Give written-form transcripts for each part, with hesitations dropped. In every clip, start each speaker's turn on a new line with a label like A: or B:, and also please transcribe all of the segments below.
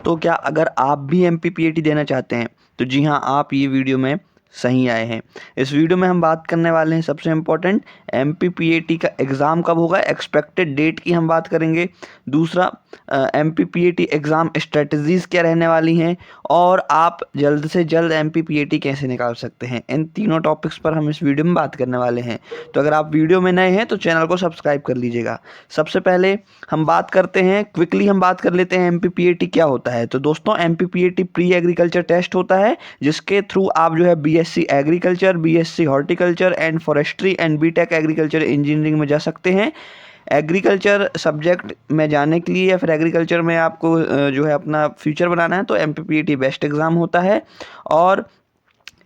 A: तो क्या अगर आप भी एमपीपीएटी देना चाहते हैं तो जी हाँ, आप ये वीडियो में सही आए हैं। इस वीडियो में हम बात करने वाले हैं सबसे इम्पोर्टेंट एमपीपीएटी का एग्ज़ाम कब होगा, एक्सपेक्टेड डेट की हम बात करेंगे। दूसरा, एमपीपीएटी एग्ज़ाम स्ट्रेटजीज़ क्या रहने वाली हैं, और आप जल्द से जल्द एमपीपीएटी कैसे निकाल सकते हैं। इन तीनों टॉपिक्स पर हम इस वीडियो में बात करने वाले हैं। तो अगर आप वीडियो में नए हैं तो चैनल को सब्सक्राइब कर लीजिएगा। सबसे पहले हम बात करते हैं, क्विकली हम बात कर लेते हैं एमपीपीएटी क्या होता है। तो दोस्तों, एमपीपीएटी प्री एग्रीकल्चर टेस्ट होता है जिसके थ्रू आप जो है BSc agriculture, BSc horticulture and forestry and BTech agriculture engineering में जा सकते हैं। एग्रीकल्चर सब्जेक्ट में जाने के लिए या फिर एग्रीकल्चर में आपको जो है अपना फ्यूचर बनाना है तो एमपीपीएटी बेस्ट एग्ज़ाम होता है। और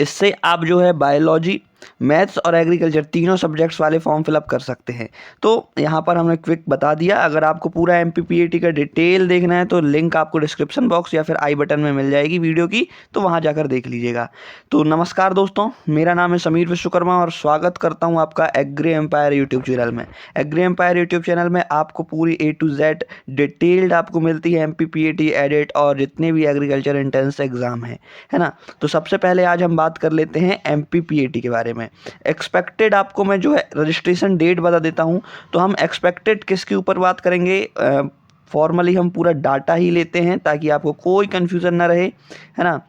A: इससे आप जो है बायोलॉजी, मैथ्स और एग्रीकल्चर तीनों सब्जेक्ट्स वाले फॉर्म फिलअप कर सकते हैं। तो यहाँ पर हमने क्विक बता दिया। अगर आपको पूरा एमपीपीएटी का डिटेल देखना है तो लिंक आपको डिस्क्रिप्शन बॉक्स या फिर आई बटन में मिल जाएगी वीडियो की, तो वहाँ जाकर देख लीजिएगा। तो नमस्कार दोस्तों, मेरा नाम है समीर विश्वकर्मा और स्वागत करता हूँ आपका एग्री एम्पायर यूट्यूब चैनल में। एग्री एम्पायर यूट्यूब चैनल में आपको पूरी A to Z डिटेल्ड आपको मिलती है एमपीपीएटी, एडिट और जितने भी एग्रीकल्चर एंट्रेंस एग्ज़ाम है ना। तो सबसे पहले आज हम बात कर लेते हैं एमपीपीएटी के बारे में। एक्सपेक्टेड आपको मैं जो है रजिस्ट्रेशन डेट बता देता हूं। तो हम एक्सपेक्टेड किसके ऊपर बात करेंगे, फॉर्मली हम पूरा डाटा ही लेते हैं ताकि आपको कोई कंफ्यूजन ना रहे, है ना।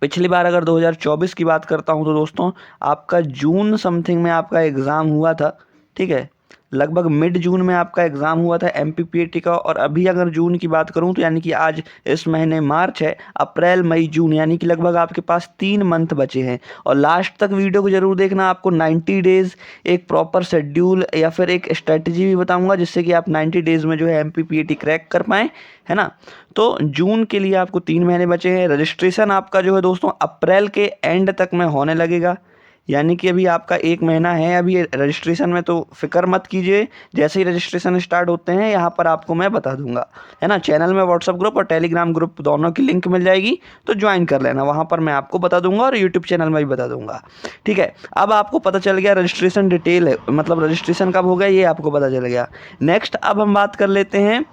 A: पिछली बार अगर 2024 की बात करता हूं तो दोस्तों आपका जून समथिंग में आपका एग्ज़ाम हुआ था, ठीक है। लगभग मिड जून में आपका एग्ज़ाम हुआ था एमपीपीएटी का। और अभी अगर जून की बात करूं तो यानी कि आज इस महीने मार्च है, अप्रैल मई जून, यानी कि लगभग आपके पास 3 मंथ बचे हैं। और लास्ट तक वीडियो को ज़रूर देखना। आपको 90 डेज़ एक प्रॉपर शेड्यूल या फिर एक स्ट्रेटजी भी बताऊंगा जिससे कि आप 90 डेज़ में जो है एमपीपीएटी क्रैक कर पाएँ, है ना। तो जून के लिए आपको 3 महीने बचे हैं। रजिस्ट्रेशन आपका जो है दोस्तों अप्रैल के एंड तक में होने लगेगा, यानी कि अभी आपका 1 महीना है अभी रजिस्ट्रेशन में। तो फिक्र मत कीजिए, जैसे ही रजिस्ट्रेशन स्टार्ट होते हैं यहाँ पर आपको मैं बता दूंगा, है ना। चैनल में व्हाट्सअप ग्रुप और टेलीग्राम ग्रुप दोनों की लिंक मिल जाएगी, तो ज्वाइन कर लेना। वहाँ पर मैं आपको बता दूंगा और यूट्यूब चैनल में भी बता दूंगा, ठीक है। अब आपको पता चल गया रजिस्ट्रेशन डिटेल है, मतलब रजिस्ट्रेशन कब होगा ये आपको पता चल गया। नेक्स्ट अब हम बात कर लेते हैं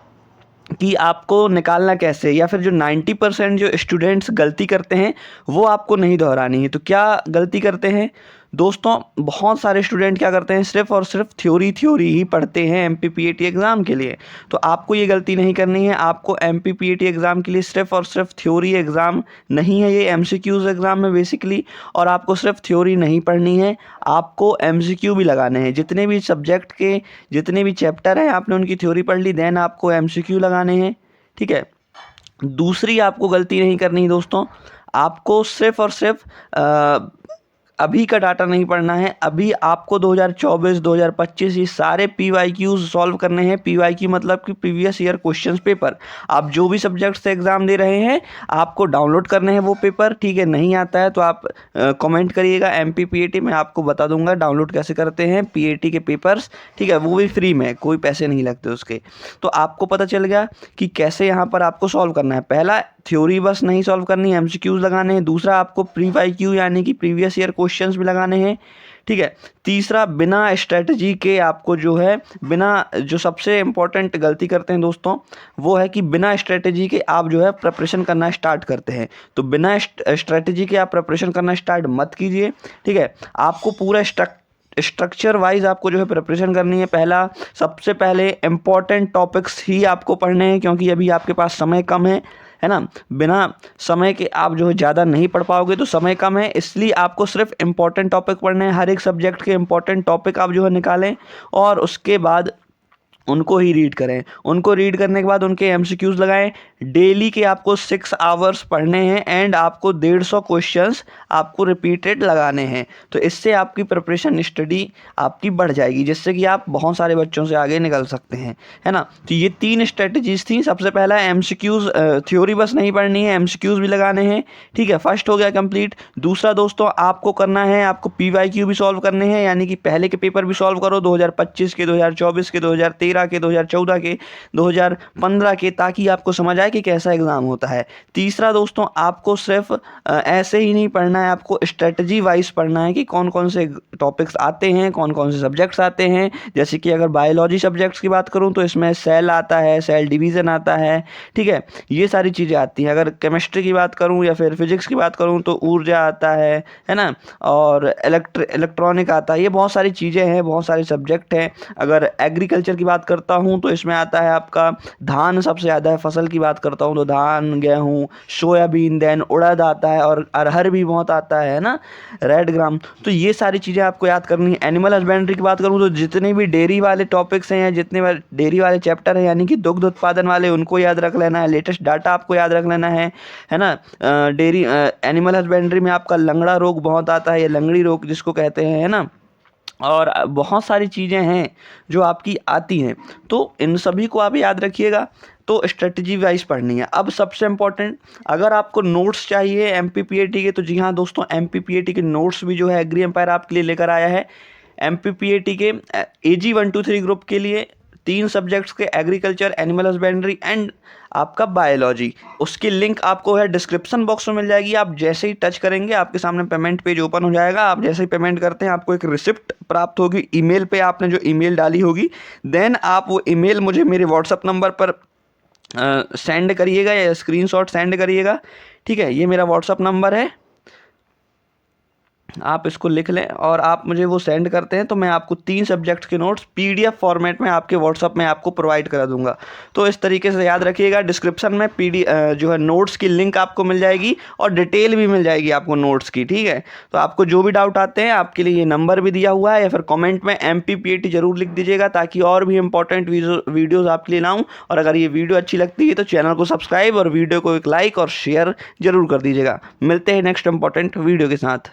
A: कि आपको निकालना कैसे, या फिर जो 90% जो स्टूडेंट्स गलती करते हैं वो आपको नहीं दोहरानी है। तो क्या गलती करते हैं दोस्तों, बहुत सारे स्टूडेंट क्या करते हैं, सिर्फ और सिर्फ थ्योरी ही पढ़ते हैं एमपीपीएटी एग्ज़ाम के लिए। तो आपको ये गलती नहीं करनी है। आपको एमपीपीएटी एग्ज़ाम के लिए सिर्फ और सिर्फ थ्योरी एग्ज़ाम नहीं है, ये एमसीक्यूज़ एग्ज़ाम है बेसिकली। और आपको सिर्फ थ्योरी नहीं पढ़नी है, आपको एमसीक्यू भी लगाने हैं। जितने भी सब्जेक्ट के जितने भी चैप्टर हैं आपने उनकी थ्योरी पढ़ ली, देन आपको एमसीक्यू लगाने हैं, ठीक है। दूसरी आपको गलती नहीं करनी है दोस्तों, आपको सिर्फ और सिर्फ अभी का डाटा नहीं पढ़ना है। अभी आपको 2024, 2025 ये सारे पीवाईक्यूज सॉल्व करने हैं। पीवाईक्यू मतलब कि प्रीवियस ईयर क्वेश्चंस पेपर। आप जो भी सब्जेक्ट से एग्ज़ाम दे रहे हैं आपको डाउनलोड करने हैं वो पेपर, ठीक है। नहीं आता है तो आप कमेंट करिएगा एमपीपीएटी, मैं आपको बता दूंगा डाउनलोड कैसे करते हैं पीएटी के पेपर्स, ठीक है। वो भी फ्री में, कोई पैसे नहीं लगते उसके। तो आपको पता चल गया कि कैसे यहाँ पर आपको सॉल्व करना है। पहला, थ्योरी बस नहीं सॉल्व करनी, एमसीक्यूज लगाने हैं। दूसरा, आपको प्रीवाईक्यू यानी कि प्रीवियस ईयर क्वेश्चंस भी लगाने हैं, ठीक है। तीसरा, बिना स्ट्रेटजी के आपको जो है, बिना, जो सबसे इम्पोर्टेंट गलती करते हैं दोस्तों वो है कि बिना स्ट्रेटजी के आप जो है प्रिपरेशन करना स्टार्ट करते हैं। तो बिना स्ट्रेटजी के आप प्रिपरेशन करना स्टार्ट मत कीजिए, ठीक है। आपको पूरा स्ट्रक्चर वाइज आपको जो है प्रिपरेशन करनी है। पहला, सबसे पहले इम्पॉर्टेंट टॉपिक्स ही आपको पढ़ने हैं, क्योंकि अभी आपके पास समय कम है ना। बिना समय के आप जो है ज़्यादा नहीं पढ़ पाओगे, तो समय कम है इसलिए आपको सिर्फ इम्पॉर्टेंट टॉपिक पढ़ने हैं। हर एक सब्जेक्ट के इम्पॉर्टेंट टॉपिक आप जो है निकालें और उसके बाद उनको ही रीड करें। उनको रीड करने के बाद उनके एमसीक्यूज लगाएं। डेली के आपको 6 आवर्स पढ़ने हैं एंड आपको 150 क्वेश्चंस आपको रिपीटेड लगाने हैं। तो इससे आपकी प्रिपरेशन स्टडी आपकी बढ़ जाएगी, जिससे कि आप बहुत सारे बच्चों से आगे निकल सकते हैं, है ना। तो ये 3 स्ट्रेटजीज थी। सबसे पहला एमसीक्यूज, थ्योरी बस नहीं पढ़नी है, एमसीक्यूज भी लगाने हैं, ठीक है। फर्स्ट हो गया कंप्लीट। दूसरा दोस्तों आपको करना है, आपको पीवाईक्यू भी सॉल्व करने हैं, यानी कि पहले के पेपर भी सॉल्व करो, 2025 के, 2024 के, 2013 के, 2014 के, 2015 के, ताकि आपको समझ आए कि कैसा एग्ज़ाम होता है। तीसरा दोस्तों, आपको सिर्फ ऐसे ही नहीं पढ़ना है, आपको स्ट्रेटजी वाइज पढ़ना है कि कौन कौन से टॉपिक्स आते हैं, कौन कौन से सब्जेक्ट्स आते हैं। जैसे कि अगर बायोलॉजी सब्जेक्ट्स की बात करूँ तो इसमें सेल आता है, सेल डिवीज़न आता है, ठीक है, ये सारी चीज़ें आती हैं। अगर केमिस्ट्री की बात करूँ या फिर फिजिक्स की बात करूँ तो ऊर्जा आता है ना, और इलेक्ट्रॉनिक आता है। ये बहुत सारी चीज़ें हैं, बहुत सारे सब्जेक्ट हैं। अगर एग्रीकल्चर की बात करता हूँ तो इसमें आता है आपका धान, सबसे ज़्यादा है। फसल की बात करता हूँ तो धान, गेहूँ, सोयाबीन, देन उड़द आता है, और अरहर भी बहुत आता है ना, रेड ग्राम। तो ये सारी चीज़ें आपको याद करनी है। एनिमल हस्बेंड्री की बात करूँ तो जितने भी डेयरी वाले टॉपिक्स हैं या जितने डेयरी वाले चैप्टर हैं, यानी कि दुग्ध उत्पादन वाले, उनको याद रख लेना है। लेटेस्ट डाटा आपको याद रख लेना है ना। डेयरी एनिमल हस्बेंड्री में आपका लंगड़ा रोग बहुत आता है, या लंगड़ी रोग जिसको कहते हैं, है ना, और बहुत सारी चीज़ें हैं जो आपकी आती हैं। तो इन सभी को आप याद रखिएगा। तो स्ट्रेटजी वाइज पढ़नी है। अब सबसे इम्पोर्टेंट, अगर आपको नोट्स चाहिए एमपीपीएटी के, तो जी हाँ दोस्तों, एमपीपीएटी के नोट्स भी जो है एग्री एम्पायर आपके लिए लेकर आया है। एमपीपीएटी के AG 1 2 3 ग्रुप के लिए 3 सब्जेक्ट्स के, एग्रीकल्चर, एनिमल हस्बेंड्री एंड आपका बायोलॉजी, उसकी लिंक आपको है डिस्क्रिप्शन बॉक्स में मिल जाएगी। आप जैसे ही टच करेंगे आपके सामने पेमेंट पेज ओपन हो जाएगा। आप जैसे ही पेमेंट करते हैं आपको एक रिसिप्ट प्राप्त होगी ईमेल पे, आपने जो ईमेल डाली होगी। देन आप वो ईमेल मुझे मेरे व्हाट्सअप नंबर पर सेंड करिएगा या स्क्रीनशॉट सेंड करिएगा, ठीक है। ये मेरा व्हाट्सअप नंबर है, आप इसको लिख लें और आप मुझे वो सेंड करते हैं तो मैं आपको 3 सब्जेक्ट्स के नोट्स PDF फॉर्मेट में आपके व्हाट्सअप में आपको प्रोवाइड करा दूंगा। तो इस तरीके से याद रखिएगा, डिस्क्रिप्शन में जो है नोट्स की लिंक आपको मिल जाएगी और डिटेल भी मिल जाएगी आपको नोट्स की, ठीक है। तो आपको जो भी डाउट आते हैं, आपके लिए ये नंबर भी दिया हुआ है, या फिर कॉमेंट में MPPAT जरूर लिख दीजिएगा, ताकि और भी इंपॉर्टेंट वीडियोज़ आपके लिए लाऊँ। और अगर ये वीडियो अच्छी लगती है तो चैनल को सब्सक्राइब और वीडियो को एक लाइक और शेयर जरूर कर दीजिएगा। मिलते हैं नेक्स्ट इंपॉर्टेंट वीडियो के साथ।